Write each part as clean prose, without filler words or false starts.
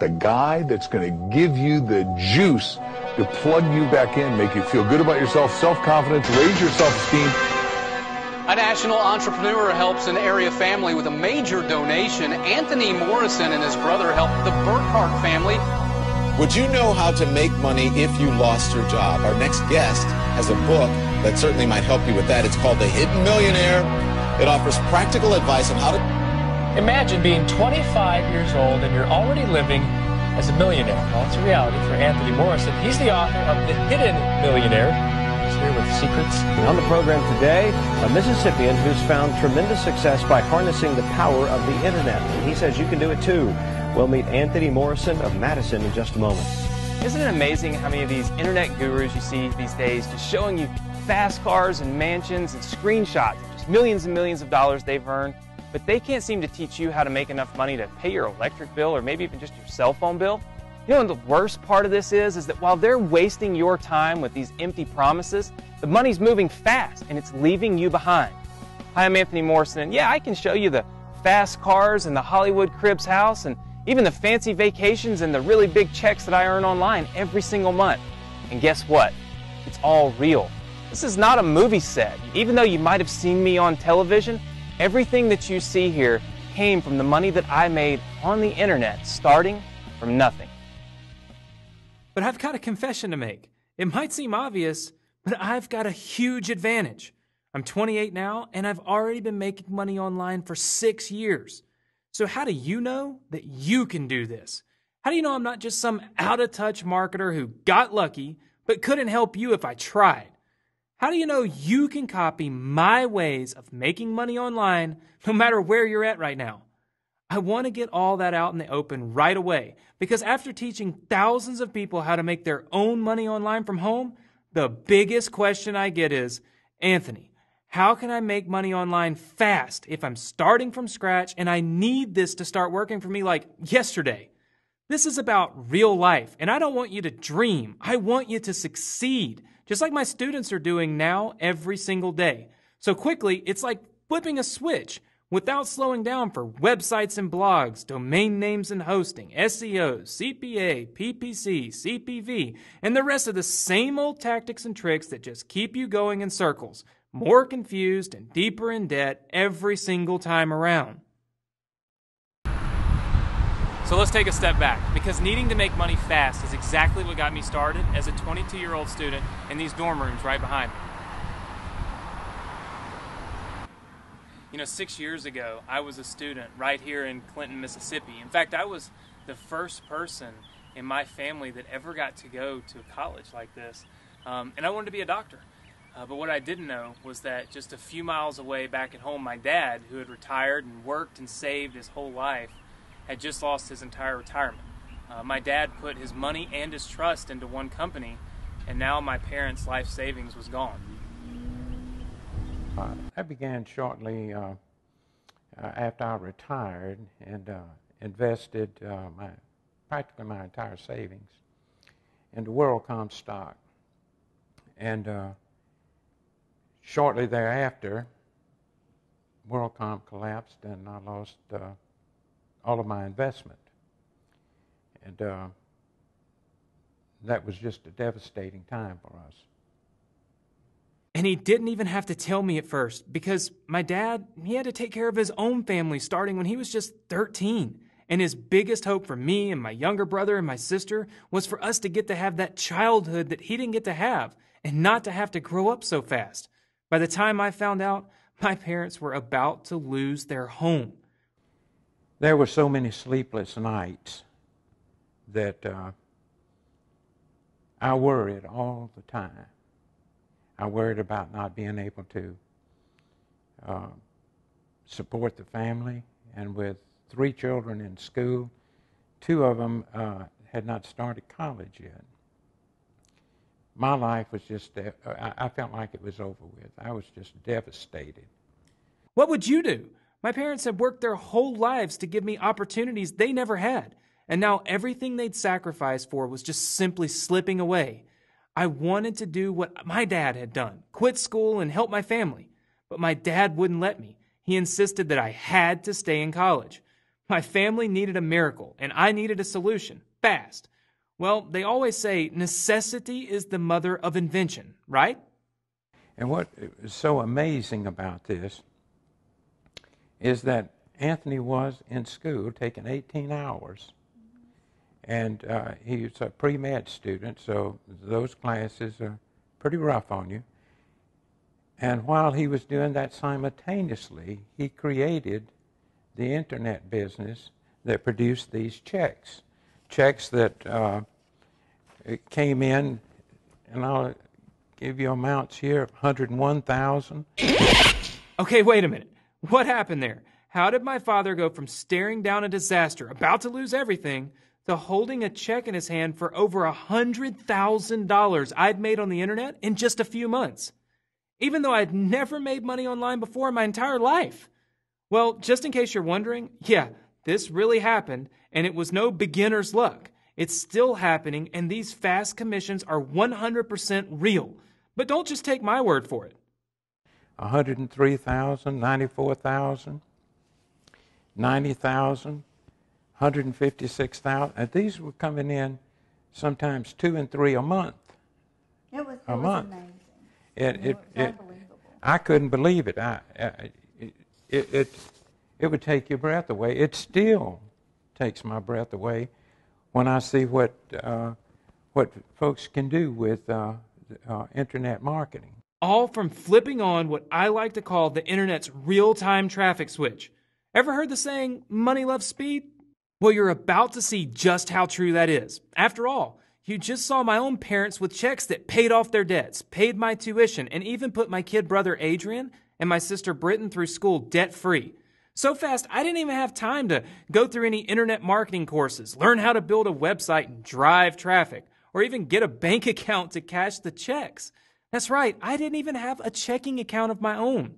the guy that's going to give you the juice to plug you back in, make you feel good about yourself, self-confidence, raise your self-esteem. A national entrepreneur helps an area family with a major donation. Anthony Morrison and his brother helped the Burkhart family. Would you know how to make money if you lost your job? Our next guest has a book that certainly might help you with that. It's called The Hidden Millionaire. It offers practical advice on how to... Imagine being 25 years old and you're already living as a millionaire. Well, it's a reality for Anthony Morrison. He's the author of The Hidden Millionaire. He's here with secrets. And on the program today, a Mississippian who's found tremendous success by harnessing the power of the internet. And he says you can do it too. We'll meet Anthony Morrison of Madison in just a moment. Isn't it amazing how many of these internet gurus you see these days just showing you fast cars and mansions and screenshots of just millions and millions of dollars they've earned, but they can't seem to teach you how to make enough money to pay your electric bill or maybe even just your cell phone bill? You know, and the worst part of this is that while they're wasting your time with these empty promises, the money's moving fast and it's leaving you behind. Hi, I'm Anthony Morrison, and yeah, I can show you the fast cars and the Hollywood Cribs house and even the fancy vacations and the really big checks that I earn online every single month. And guess what? It's all real. This is not a movie set. Even though you might have seen me on television, everything that you see here came from the money that I made on the internet, starting from nothing. But I've got a confession to make. It might seem obvious, but I've got a huge advantage. I'm 28 now, and I've already been making money online for 6 years. So how do you know that you can do this? How do you know I'm not just some out-of-touch marketer who got lucky but couldn't help you if I tried? How do you know you can copy my ways of making money online no matter where you're at right now? I want to get all that out in the open right away because after teaching thousands of people how to make their own money online from home, the biggest question I get is, Anthony, how can I make money online fast if I'm starting from scratch and I need this to start working for me like yesterday? This is about real life, and I don't want you to dream. I want you to succeed, just like my students are doing now every single day. So quickly, it's like flipping a switch without slowing down for websites and blogs, domain names and hosting, SEO, CPA, PPC, CPV, and the rest of the same old tactics and tricks that just keep you going in circles, more confused and deeper in debt every single time around. So let's take a step back, because needing to make money fast is exactly what got me started as a 22-year-old student in these dorm rooms right behind me. You know, 6 years ago, I was a student right here in Clinton, Mississippi. In fact, I was the first person in my family that ever got to go to a college like this. And I wanted to be a doctor. But what I didn't know was that just a few miles away back at home, my dad, who had retired and worked and saved his whole life, had just lost his entire retirement. My dad put his money and his trust into one company, and now my parents' life savings was gone. I began shortly after I retired and invested practically my entire savings into WorldCom stock. And shortly thereafter, WorldCom collapsed and I lost all of my investment. And that was just a devastating time for us. And he didn't even have to tell me at first because my dad, he had to take care of his own family starting when he was just 13. And his biggest hope for me and my younger brother and my sister was for us to get to have that childhood that he didn't get to have and not to have to grow up so fast. By the time I found out, my parents were about to lose their home. There were so many sleepless nights that I worried all the time. I worried about not being able to support the family, and with 3 children in school, 2 of them had not started college yet. My life was just, I felt like it was over with. I was just devastated. What would you do? My parents had worked their whole lives to give me opportunities they never had, and now everything they'd sacrificed for was just simply slipping away. I wanted to do what my dad had done, quit school and help my family, but my dad wouldn't let me. He insisted that I had to stay in college. My family needed a miracle, and I needed a solution, fast. Well, they always say necessity is the mother of invention, right? And what is so amazing about this is that Anthony was in school taking 18 hours. And he's a pre-med student, so those classes are pretty rough on you. And while he was doing that simultaneously, he created the internet business that produced these checks. Checks that came in, and I'll give you amounts here, $101,000. Okay, wait a minute. What happened there? How did my father go from staring down a disaster, about to lose everything, to holding a check in his hand for over $100,000 I'd made on the internet in just a few months? Even though I'd never made money online before in my entire life. Well, just in case you're wondering, yeah, this really happened, and it was no beginner's luck. It's still happening, and these fast commissions are 100% real. But don't just take my word for it. 103,000, 94,000, 90,000, 156,000. And these were coming in sometimes 2 and 3 a month. It was amazing. It was unbelievable. I couldn't believe it. It would take your breath away. It still takes my breath away when I see what folks can do with internet marketing. All from flipping on what I like to call the internet's real-time traffic switch. Ever heard the saying, money loves speed? Well, you're about to see just how true that is. After all, you just saw my own parents with checks that paid off their debts, paid my tuition, and even put my kid brother Adrian and my sister Britton through school debt-free. So fast, I didn't even have time to go through any internet marketing courses, learn how to build a website and drive traffic, or even get a bank account to cash the checks. That's right, I didn't even have a checking account of my own.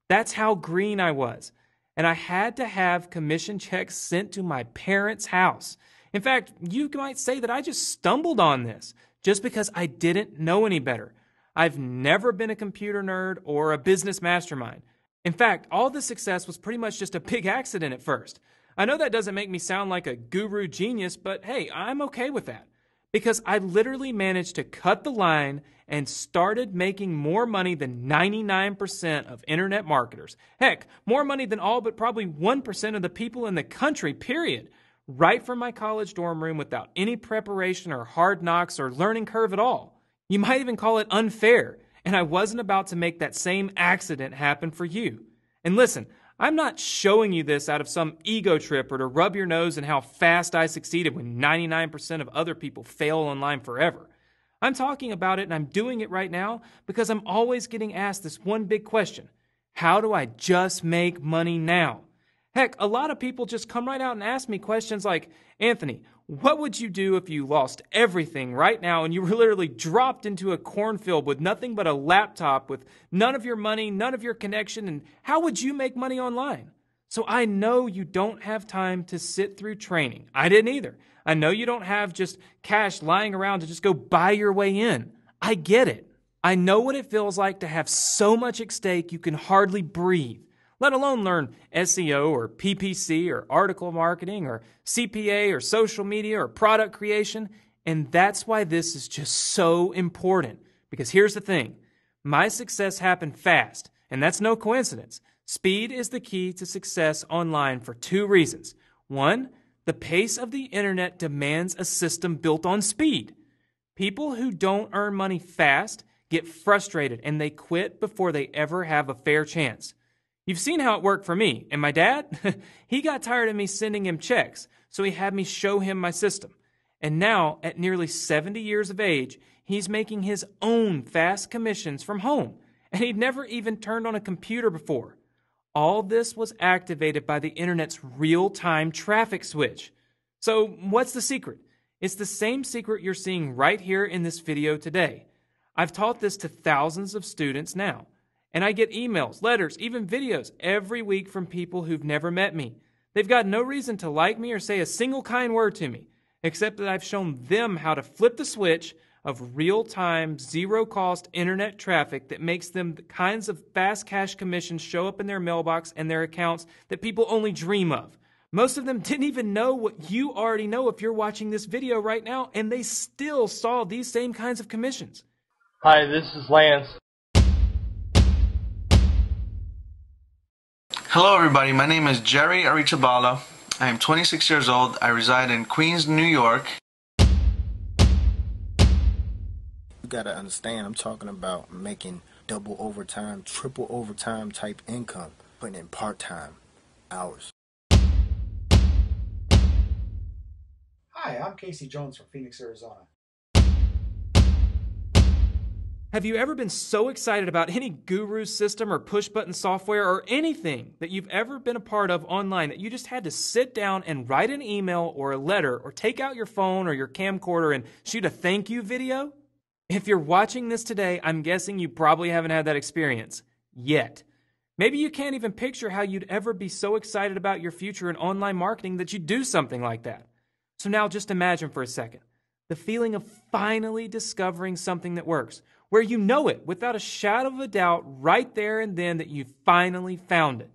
That's how green I was. And I had to have commission checks sent to my parents' house. In fact, you might say that I just stumbled on this just because I didn't know any better. I've never been a computer nerd or a business mastermind. In fact, all the success was pretty much just a big accident at first. I know that doesn't make me sound like a guru genius, but hey, I'm okay with that. Because I literally managed to cut the line and started making more money than 99% of internet marketers. Heck, more money than all but probably 1% of the people in the country, period. Right from my college dorm room without any preparation or hard knocks or learning curve at all. You might even call it unfair, and I wasn't about to make that same accident happen for you. And listen, I'm not showing you this out of some ego trip or to rub your nose in how fast I succeeded when 99% of other people fail online forever. I'm talking about it, and I'm doing it right now because I'm always getting asked this one big question. How do I just make money now? Heck, a lot of people just come right out and ask me questions like, Anthony, what would you do if you lost everything right now and you were literally dropped into a cornfield with nothing but a laptop with none of your money, none of your connection, and how would you make money online? So I know you don't have time to sit through training. I didn't either. I know you don't have just cash lying around to just go buy your way in. I get it. I know what it feels like to have so much at stake you can hardly breathe. Let alone learn SEO or PPC or article marketing or CPA or social media or product creation. And that's why this is just so important. Because here's the thing. My success happened fast, and that's no coincidence. Speed is the key to success online for 2 reasons. 1, the pace of the internet demands a system built on speed. People who don't earn money fast get frustrated and they quit before they ever have a fair chance. You've seen how it worked for me. And my dad, he got tired of me sending him checks, so he had me show him my system. And now, at nearly 70 years of age, he's making his own fast commissions from home. And he'd never even turned on a computer before. All this was activated by the internet's real-time traffic switch. So what's the secret? It's the same secret you're seeing right here in this video today. I've taught this to thousands of students now. And I get emails, letters, even videos every week from people who've never met me. They've got no reason to like me or say a single kind word to me, except that I've shown them how to flip the switch of real-time, zero-cost internet traffic that makes them the kinds of fast cash commissions show up in their mailbox and their accounts that people only dream of. Most of them didn't even know what you already know if you're watching this video right now, and they still saw these same kinds of commissions. Hi, this is Lance. Hello everybody, my name is Jerry Arichabala. I am 26 years old. I reside in Queens, New York. You gotta understand, I'm talking about making double overtime, triple overtime type income, putting in part-time hours. Hi, I'm Casey Jones from Phoenix, Arizona. Have you ever been so excited about any guru system or push-button software or anything that you've ever been a part of online that you just had to sit down and write an email or a letter or take out your phone or your camcorder and shoot a thank you video? If you're watching this today, I'm guessing you probably haven't had that experience yet. Maybe you can't even picture how you'd ever be so excited about your future in online marketing that you'd do something like that. So now just imagine for a second the feeling of finally discovering something that works, where you know it without a shadow of a doubt right there and then that you finally found it.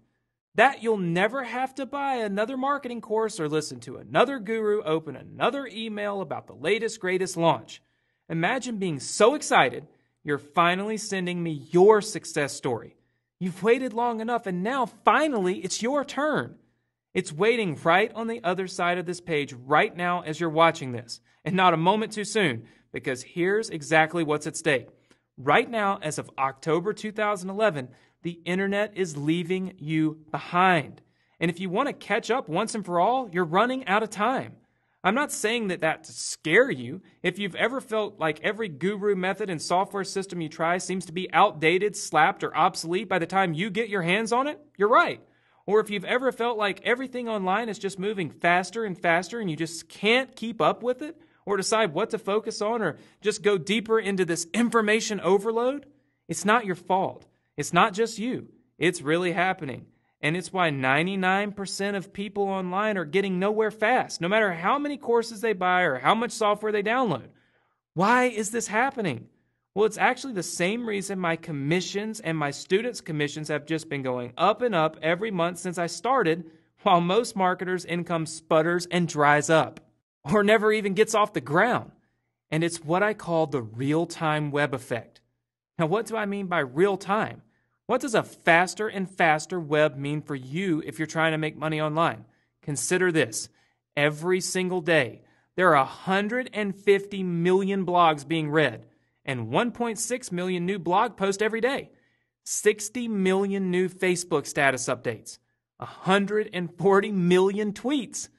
That you'll never have to buy another marketing course or listen to another guru open another email about the latest, greatest launch. Imagine being so excited you're finally sending me your success story. You've waited long enough and now finally it's your turn. It's waiting right on the other side of this page right now as you're watching this, and not a moment too soon, because here's exactly what's at stake. Right now, as of October 2011, the internet is leaving you behind. And if you want to catch up once and for all, you're running out of time. I'm not saying that to scare you. If you've ever felt like every guru method and software system you try seems to be outdated, slapped, or obsolete by the time you get your hands on it, you're right. Or if you've ever felt like everything online is just moving faster and faster and you just can't keep up with it, or decide what to focus on, or just go deeper into this information overload, it's not your fault. It's not just you. It's really happening. And it's why 99% of people online are getting nowhere fast, no matter how many courses they buy or how much software they download. Why is this happening? Well, it's actually the same reason my commissions and my students' commissions have just been going up and up every month since I started, while most marketers' income sputters and dries up, or never even gets off the ground. And it's what I call the real-time web effect. Now, what do I mean by real-time? What does a faster and faster web mean for you if you're trying to make money online? Consider this. Every single day, there are 150 million blogs being read and 1.6 million new blog posts every day, 60 million new Facebook status updates, 140 million tweets,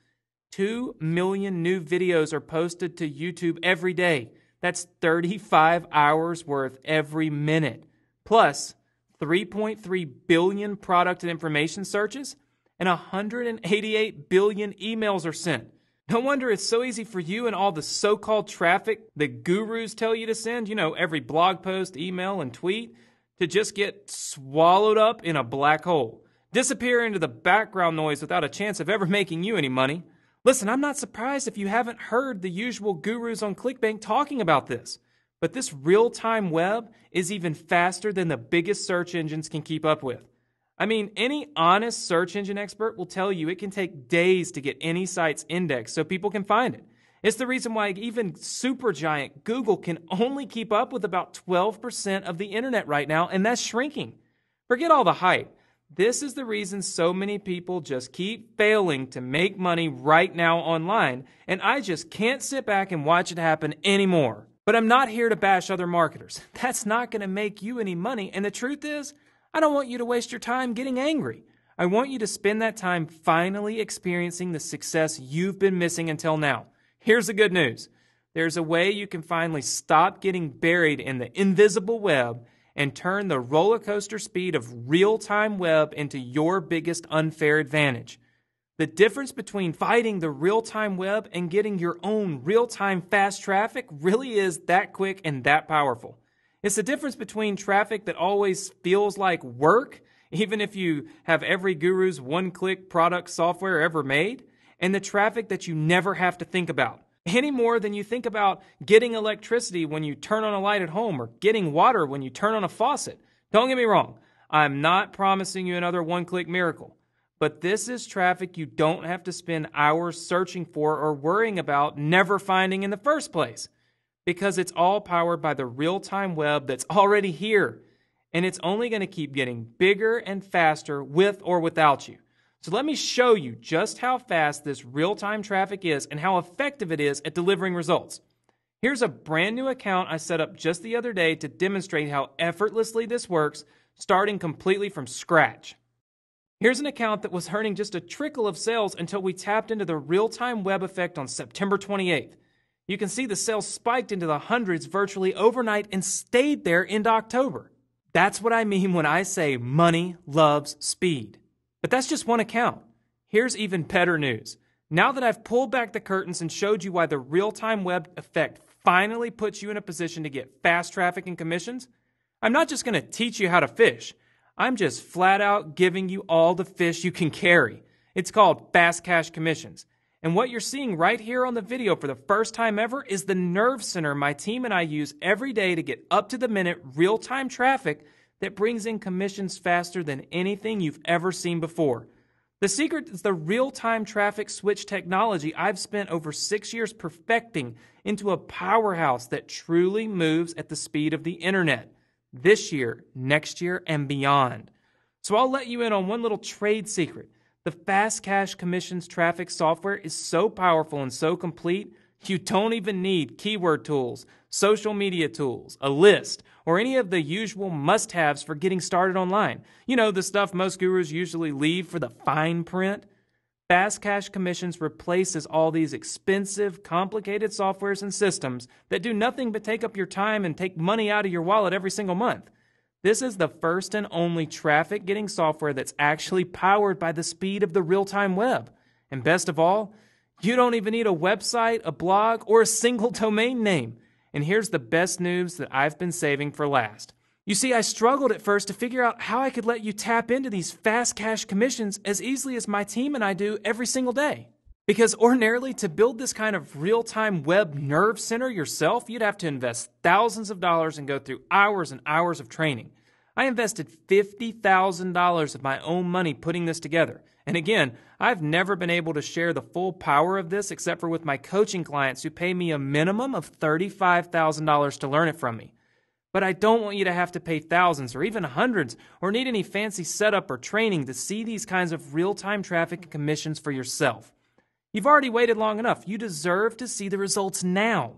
2 million new videos are posted to YouTube every day. That's 35 hours worth every minute. Plus, 3.3 billion product and information searches and 188 billion emails are sent. No wonder it's so easy for you and all the so-called traffic the gurus tell you to send, every blog post, email, and tweet, to just get swallowed up in a black hole, disappear into the background noise without a chance of ever making you any money. Listen, I'm not surprised if you haven't heard the usual gurus on ClickBank talking about this, but this real-time web is even faster than the biggest search engines can keep up with. I mean, any honest search engine expert will tell you it can take days to get any site's index so people can find it. It's the reason why even supergiant Google can only keep up with about 12% of the internet right now, and that's shrinking. Forget all the hype. This is the reason so many people just keep failing to make money right now online, and I just can't sit back and watch it happen anymore. But I'm not here to bash other marketers. That's not going to make you any money, and the truth is, I don't want you to waste your time getting angry. I want you to spend that time finally experiencing the success you've been missing until now. Here's the good news. There's a way you can finally stop getting buried in the invisible web and turn the roller coaster speed of real-time web into your biggest unfair advantage. The difference between fighting the real-time web and getting your own real-time fast traffic really is that quick and that powerful. It's the difference between traffic that always feels like work, even if you have every guru's one-click product software ever made, and the traffic that you never have to think about, any more than you think about getting electricity when you turn on a light at home or getting water when you turn on a faucet. Don't get me wrong, I'm not promising you another one-click miracle, But this is traffic you don't have to spend hours searching for or worrying about never finding in the first place, because it's all powered by the real-time web that's already here, and it's only going to keep getting bigger and faster with or without you. So let me show you just how fast this real-time traffic is and how effective it is at delivering results. Here's a brand new account I set up just the other day to demonstrate how effortlessly this works, starting completely from scratch. Here's an account that was earning just a trickle of sales until we tapped into the real-time web effect on September 28th. You can see the sales spiked into the hundreds virtually overnight and stayed there into October. That's what I mean when I say money loves speed. But that's just one account. Here's even better news. Now that I've pulled back the curtains and showed you why the real-time web effect finally puts you in a position to get fast traffic and commissions, I'm not just going to teach you how to fish. I'm just flat out giving you all the fish you can carry. It's called Fast Cash Commissions. And what you're seeing right here on the video for the first time ever is the nerve center my team and I use every day to get up-to-the-minute real-time traffic that brings in commissions faster than anything you've ever seen before. The secret is the real-time traffic switch technology I've spent over 6 years perfecting into a powerhouse that truly moves at the speed of the internet. This year, next year, and beyond. So I'll let you in on one little trade secret. The Fast Cash Commissions traffic software is so powerful and so complete, you don't even need keyword tools, social media tools, a list, or any of the usual must-haves for getting started online. You know, the stuff most gurus usually leave for the fine print. Fast Cash Commissions replaces all these expensive, complicated softwares and systems that do nothing but take up your time and take money out of your wallet every single month. This is the first and only traffic-getting software that's actually powered by the speed of the real-time web. And best of all, you don't even need a website, a blog, or a single domain name. And here's the best news that I've been saving for last. You see, I struggled at first to figure out how I could let you tap into these fast cash commissions as easily as my team and I do every single day. Because ordinarily, to build this kind of real-time web nerve center yourself, you'd have to invest thousands of dollars and go through hours and hours of training. I invested $50,000 of my own money putting this together. And again, I've never been able to share the full power of this except for with my coaching clients who pay me a minimum of $35,000 to learn it from me. But I don't want you to have to pay thousands or even hundreds or need any fancy setup or training to see these kinds of real-time traffic and commissions for yourself. You've already waited long enough. You deserve to see the results now.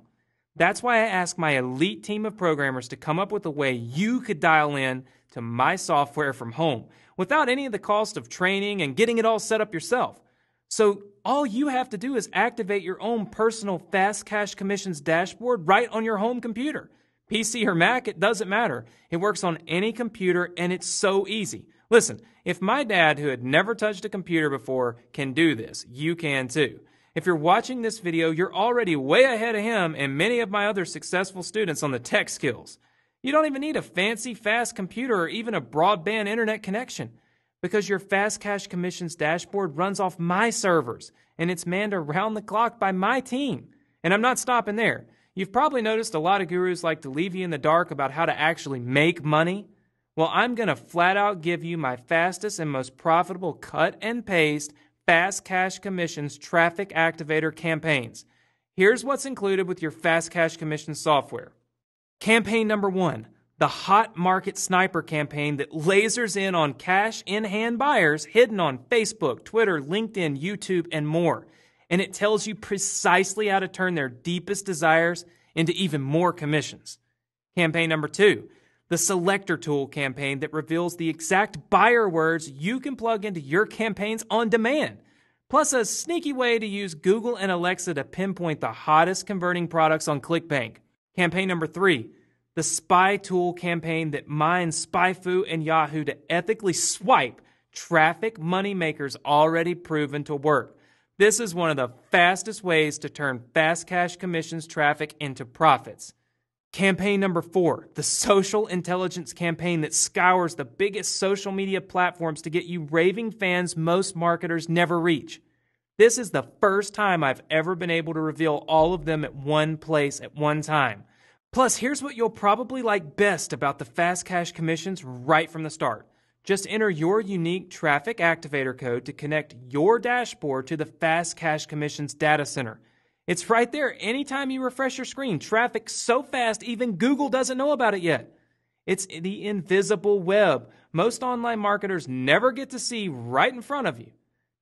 That's why I asked my elite team of programmers to come up with a way you could dial in to my software from home without any of the cost of training and getting it all set up yourself. So all you have to do is activate your own personal Fast Cash Commissions dashboard right on your home computer. PC or Mac, it doesn't matter. It works on any computer and it's so easy. Listen, if my dad, who had never touched a computer before, can do this, you can too. If you're watching this video, you're already way ahead of him and many of my other successful students on the tech skills. You don't even need a fancy, fast computer or even a broadband internet connection because your Fast Cash Commissions dashboard runs off my servers and it's manned around the clock by my team. And I'm not stopping there. You've probably noticed a lot of gurus like to leave you in the dark about how to actually make money. Well, I'm going to flat out give you my fastest and most profitable cut and paste Fast Cash Commissions traffic activator campaigns. Here's what's included with your Fast Cash Commissions software. Campaign number 1, the Hot Market Sniper campaign that lasers in on cash in-hand buyers hidden on Facebook, Twitter, LinkedIn, YouTube, and more. And it tells you precisely how to turn their deepest desires into even more commissions. Campaign number 2, the Selector Tool campaign that reveals the exact buyer words you can plug into your campaigns on demand, plus a sneaky way to use Google and Alexa to pinpoint the hottest converting products on ClickBank. Campaign number 3, the Spy Tool campaign that mines SpyFu and Yahoo to ethically swipe traffic money makers already proven to work. This is one of the fastest ways to turn Fast Cash Commissions traffic into profits. Campaign number 4, the Social Intelligence campaign that scours the biggest social media platforms to get you raving fans most marketers never reach. This is the first time I've ever been able to reveal all of them at one place at one time. Plus, here's what you'll probably like best about the Fast Cash Commissions right from the start. Just enter your unique traffic activator code to connect your dashboard to the Fast Cash Commissions data center. It's right there anytime you refresh your screen. Traffic so fast, even Google doesn't know about it yet. It's the invisible web. Most online marketers never get to see right in front of you.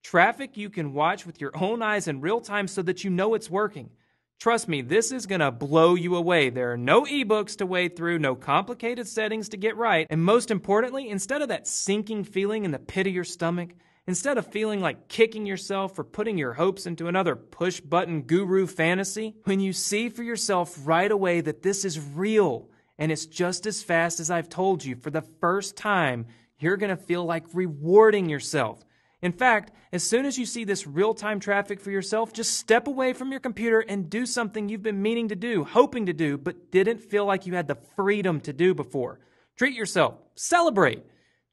Traffic you can watch with your own eyes in real time so that you know it's working. Trust me, this is going to blow you away. There are no ebooks to wade through, no complicated settings to get right, and most importantly, instead of that sinking feeling in the pit of your stomach, instead of feeling like kicking yourself for putting your hopes into another push-button guru fantasy, when you see for yourself right away that this is real, and it's just as fast as I've told you, for the first time, you're going to feel like rewarding yourself. In fact, as soon as you see this real-time traffic for yourself, just step away from your computer and do something you've been meaning to do, hoping to do, but didn't feel like you had the freedom to do before. Treat yourself. Celebrate.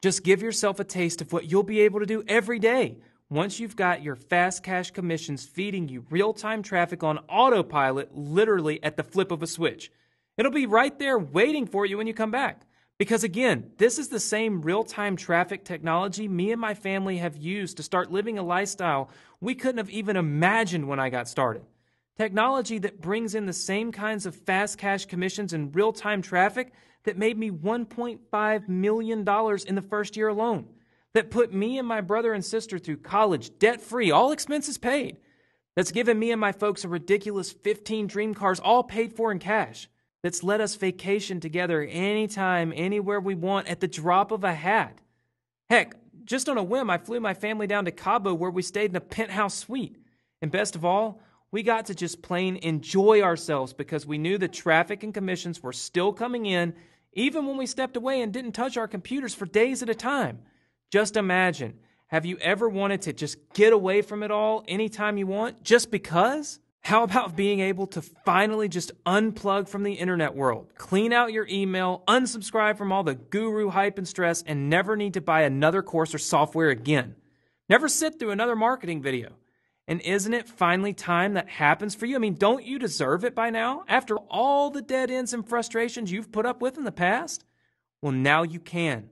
Just give yourself a taste of what you'll be able to do every day once you've got your Fast Cash Commissions feeding you real-time traffic on autopilot literally at the flip of a switch. It'll be right there waiting for you when you come back. Because again, this is the same real-time traffic technology me and my family have used to start living a lifestyle we couldn't have even imagined when I got started. Technology that brings in the same kinds of fast cash commissions and real-time traffic that made me $1.5 million in the first year alone. That put me and my brother and sister through college debt-free, all expenses paid. That's given me and my folks a ridiculous 15 dream cars, all paid for in cash. That's let us vacation together anytime, anywhere we want at the drop of a hat. Heck, just on a whim, I flew my family down to Cabo where we stayed in a penthouse suite. And best of all, we got to just plain enjoy ourselves because we knew the traffic and commissions were still coming in even when we stepped away and didn't touch our computers for days at a time. Just imagine, have you ever wanted to just get away from it all anytime you want just because? How about being able to finally just unplug from the internet world, clean out your email, unsubscribe from all the guru hype and stress, and never need to buy another course or software again? Never sit through another marketing video. And isn't it finally time that happens for you? I mean, don't you deserve it by now? After all the dead ends and frustrations you've put up with in the past? Well, now you can.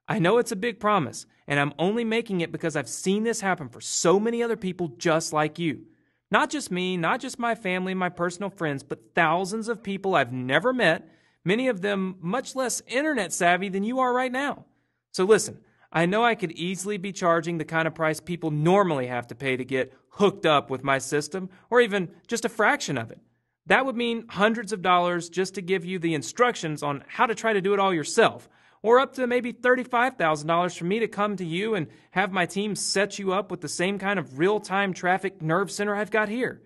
I know it's a big promise, and I'm only making it because I've seen this happen for so many other people just like you. Not just me, not just my family, my personal friends, but thousands of people I've never met, many of them much less internet savvy than you are right now. So listen, I know I could easily be charging the kind of price people normally have to pay to get hooked up with my system, or even just a fraction of it. That would mean hundreds of dollars just to give you the instructions on how to try to do it all yourself, or up to maybe $35,000 for me to come to you and have my team set you up with the same kind of real-time traffic nerve center I've got here.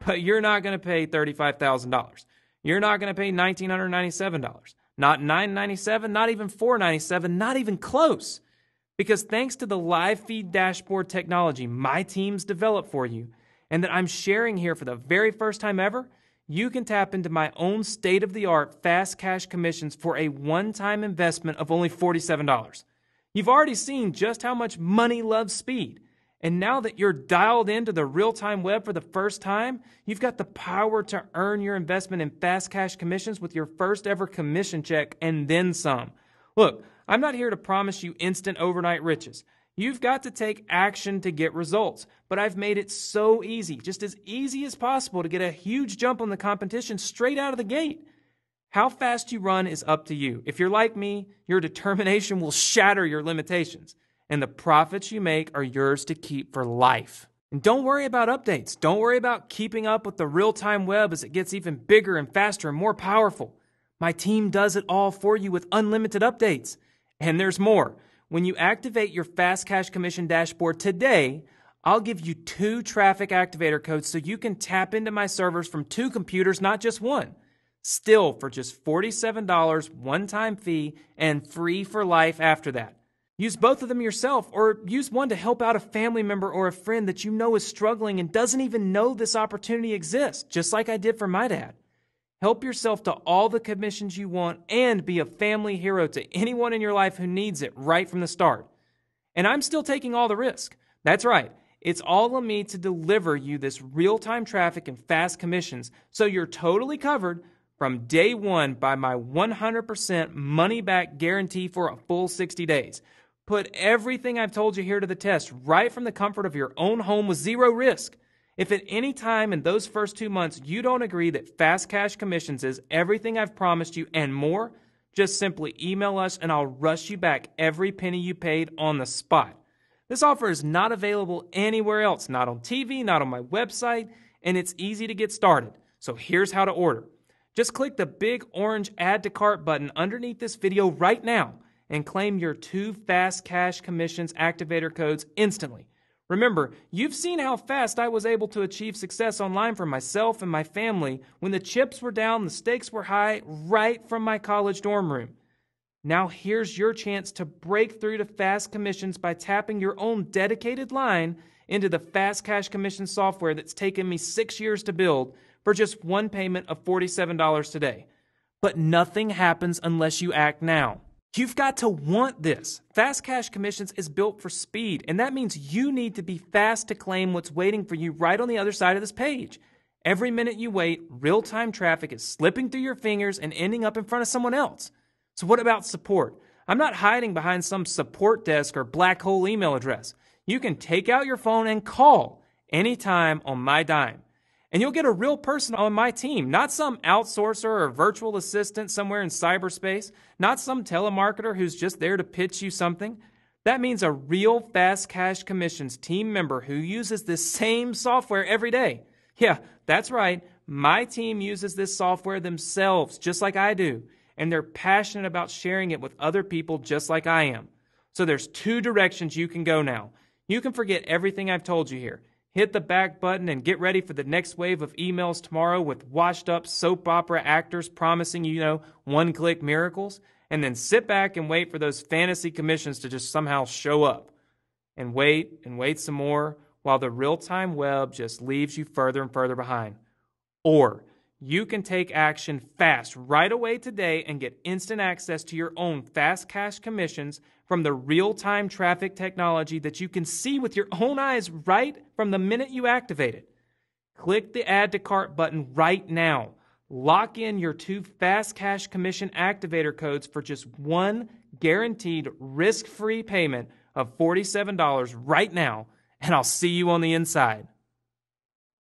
But you're not going to pay $35,000. You're not going to pay $1,997. Not $997, not even $497, not even close. Because thanks to the live feed dashboard technology my team's developed for you, and that I'm sharing here for the very first time ever, you can tap into my own state-of-the-art fast cash commissions for a one-time investment of only $47. You've already seen just how much money loves speed. And now that you're dialed into the real-time web for the first time, you've got the power to earn your investment in fast cash commissions with your first ever commission check and then some. Look, I'm not here to promise you instant overnight riches. You've got to take action to get results. But I've made it so easy, just as easy as possible, to get a huge jump on the competition straight out of the gate. How fast you run is up to you. If you're like me, your determination will shatter your limitations. And the profits you make are yours to keep for life. And don't worry about updates. Don't worry about keeping up with the real-time web as it gets even bigger and faster and more powerful. My team does it all for you with unlimited updates. And there's more. When you activate your Fast Cash Commission dashboard today, I'll give you 2 traffic activator codes so you can tap into my servers from 2 computers, not just one. Still for just $47 one-time fee and free for life after that. Use both of them yourself, or use one to help out a family member or a friend that you know is struggling and doesn't even know this opportunity exists, just like I did for my dad. Help yourself to all the commissions you want and be a family hero to anyone in your life who needs it right from the start. And I'm still taking all the risk. That's right. It's all on me to deliver you this real-time traffic and fast commissions so you're totally covered from day one by my 100% money-back guarantee for a full 60 days. Put everything I've told you here to the test right from the comfort of your own home with zero risk. If at any time in those first 2 months you don't agree that Fast Cash Commissions is everything I've promised you and more, just simply email us and I'll rush you back every penny you paid on the spot. This offer is not available anywhere else, not on TV, not on my website, and it's easy to get started. So here's how to order. Just click the big orange Add to Cart button underneath this video right now and claim your 2 Fast Cash Commissions activator codes instantly. Remember, you've seen how fast I was able to achieve success online for myself and my family when the chips were down, the stakes were high, right from my college dorm room. Now here's your chance to break through to Fast Commissions by tapping your own dedicated line into the Fast Cash Commission software that's taken me 6 years to build for just one payment of $47 today. But nothing happens unless you act now. You've got to want this. Fast Cash Commissions is built for speed, and that means you need to be fast to claim what's waiting for you right on the other side of this page. Every minute you wait, real-time traffic is slipping through your fingers and ending up in front of someone else. So what about support? I'm not hiding behind some support desk or black hole email address. You can take out your phone and call anytime on my dime. And you'll get a real person on my team, not some outsourcer or virtual assistant somewhere in cyberspace, not some telemarketer who's just there to pitch you something. That means a real Fast Cash Commissions team member who uses this same software every day. Yeah, that's right. My team uses this software themselves, just like I do. And they're passionate about sharing it with other people just like I am. So there's 2 directions you can go now. You can forget everything I've told you here. Hit the back button and get ready for the next wave of emails tomorrow with washed up soap opera actors promising you, one-click miracles. And then sit back and wait for those fantasy commissions to just somehow show up. And wait some more while the real-time web just leaves you further and further behind. Or you can take action fast right away today and get instant access to your own Fast Cash Commissions from the real-time traffic technology that you can see with your own eyes right from the minute you activate it. Click the Add to Cart button right now. Lock in your 2 Fast Cash Commission activator codes for just one guaranteed risk-free payment of $47 right now, and I'll see you on the inside.